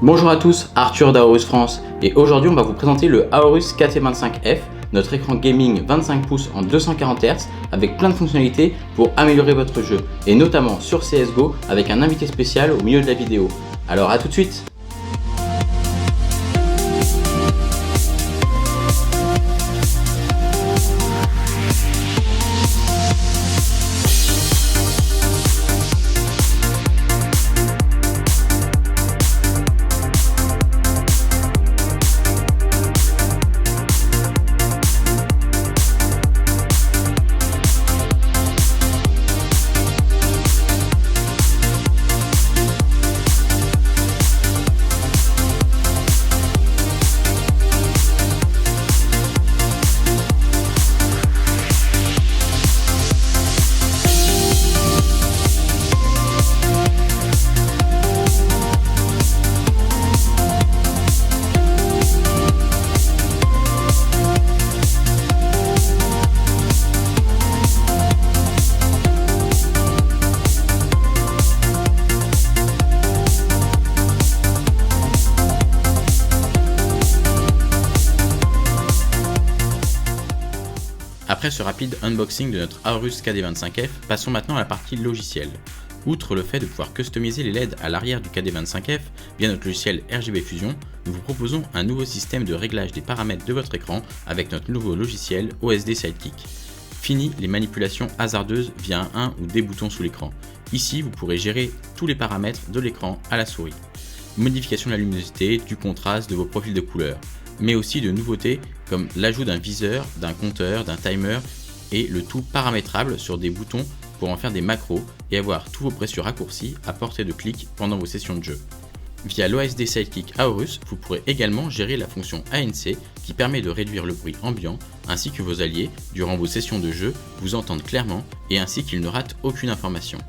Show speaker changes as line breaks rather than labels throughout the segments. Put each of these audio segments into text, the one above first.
Bonjour à tous, Arthur d'Aorus France et aujourd'hui on va vous présenter le Aorus KT25F, notre écran gaming 25 pouces en 240 Hz avec plein de fonctionnalités pour améliorer votre jeu et notamment sur CSGO avec un invité spécial au milieu de la vidéo. Alors à tout de suite. Après ce rapide unboxing de notre Aorus KD25F, passons maintenant à la partie logicielle. Outre le fait de pouvoir customiser les LED à l'arrière du KD25F via notre logiciel RGB Fusion, nous vous proposons un nouveau système de réglage des paramètres de votre écran avec notre nouveau logiciel OSD Sidekick. Fini les manipulations hasardeuses via un ou des boutons sous l'écran. Ici, vous pourrez gérer tous les paramètres de l'écran à la souris. Modification de la luminosité, du contraste, de vos profils de couleurs, mais aussi de nouveautés comme l'ajout d'un viseur, d'un compteur, d'un timer et le tout paramétrable sur des boutons pour en faire des macros et avoir tous vos précieux raccourcis à portée de clic pendant vos sessions de jeu. Via l'OSD Sidekick Aorus, vous pourrez également gérer la fonction ANC qui permet de réduire le bruit ambiant ainsi que vos alliés durant vos sessions de jeu vous entendent clairement et ainsi qu'ils ne ratent aucune information.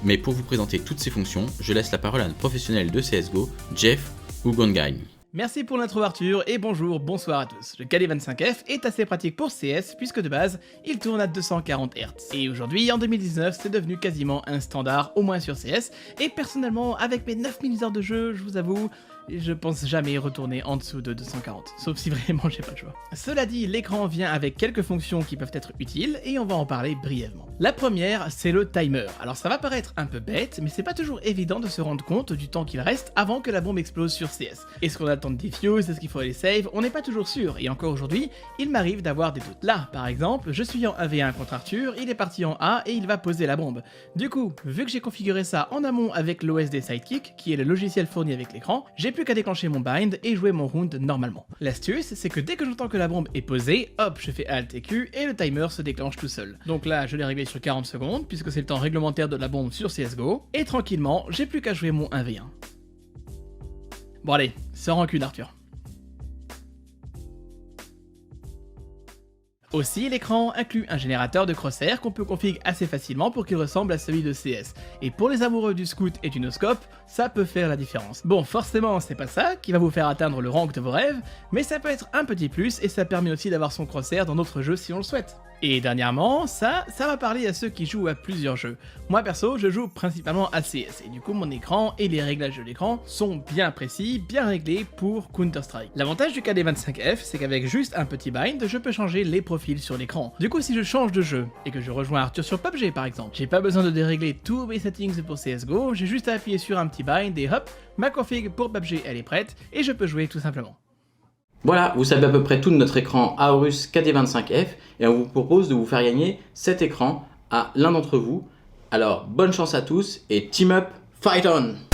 Mais pour vous présenter toutes ces fonctions, je laisse la parole à un professionnel de CSGO, Jeff Ugongain.
Merci pour l'intro Arthur et bonsoir à tous. Le KD25F est assez pratique pour CS puisque de base il tourne à 240 Hz. Et aujourd'hui en 2019 c'est devenu quasiment un standard au moins sur CS et personnellement avec mes 9000 heures de jeu je vous avoue je pense jamais retourner en dessous de 240, sauf si vraiment j'ai pas le choix. Cela dit, l'écran vient avec quelques fonctions qui peuvent être utiles et on va en parler brièvement. La première, c'est le timer. Alors ça va paraître un peu bête, mais c'est pas toujours évident de se rendre compte du temps qu'il reste avant que la bombe explose sur CS. Est-ce qu'on attend de defuse, est-ce qu'il faut aller save? On n'est pas toujours sûr, et encore aujourd'hui, il m'arrive d'avoir des doutes. Là, par exemple, je suis en 1v1 contre Arthur, il est parti en A et il va poser la bombe. Du coup, vu que j'ai configuré ça en amont avec l'OSD Sidekick, qui est le logiciel fourni avec l'écran, j'ai plus qu'à déclencher mon bind et jouer mon round normalement. L'astuce, c'est que dès que j'entends que la bombe est posée, hop, je fais Alt et Q et le timer se déclenche tout seul. Donc là, je l'ai réglé sur 40 secondes, puisque c'est le temps réglementaire de la bombe sur CSGO, et tranquillement, j'ai plus qu'à jouer mon 1v1. Bon allez, sans rancune Arthur. Aussi, l'écran inclut un générateur de crosshair qu'on peut configurer assez facilement pour qu'il ressemble à celui de CS. Et pour les amoureux du scout et du no-scope, ça peut faire la différence. Bon, forcément, c'est pas ça qui va vous faire atteindre le rank de vos rêves, mais ça peut être un petit plus et ça permet aussi d'avoir son crosshair dans d'autres jeux si on le souhaite. Et dernièrement, ça va parler à ceux qui jouent à plusieurs jeux. Moi perso, je joue principalement à CS, et du coup mon écran et les réglages de l'écran sont bien précis, bien réglés pour Counter-Strike. L'avantage du KD25F, c'est qu'avec juste un petit bind, je peux changer les profils sur l'écran. Du coup, si je change de jeu, et que je rejoins Arthur sur PUBG par exemple, j'ai pas besoin de dérégler tous mes settings pour CSGO, j'ai juste à appuyer sur un petit bind et hop, ma config pour PUBG elle est prête, et je peux jouer tout simplement.
Voilà, vous savez à peu près tout de notre écran Aorus KD25F et on vous propose de vous faire gagner cet écran à l'un d'entre vous. Alors bonne chance à tous et team up, fight on!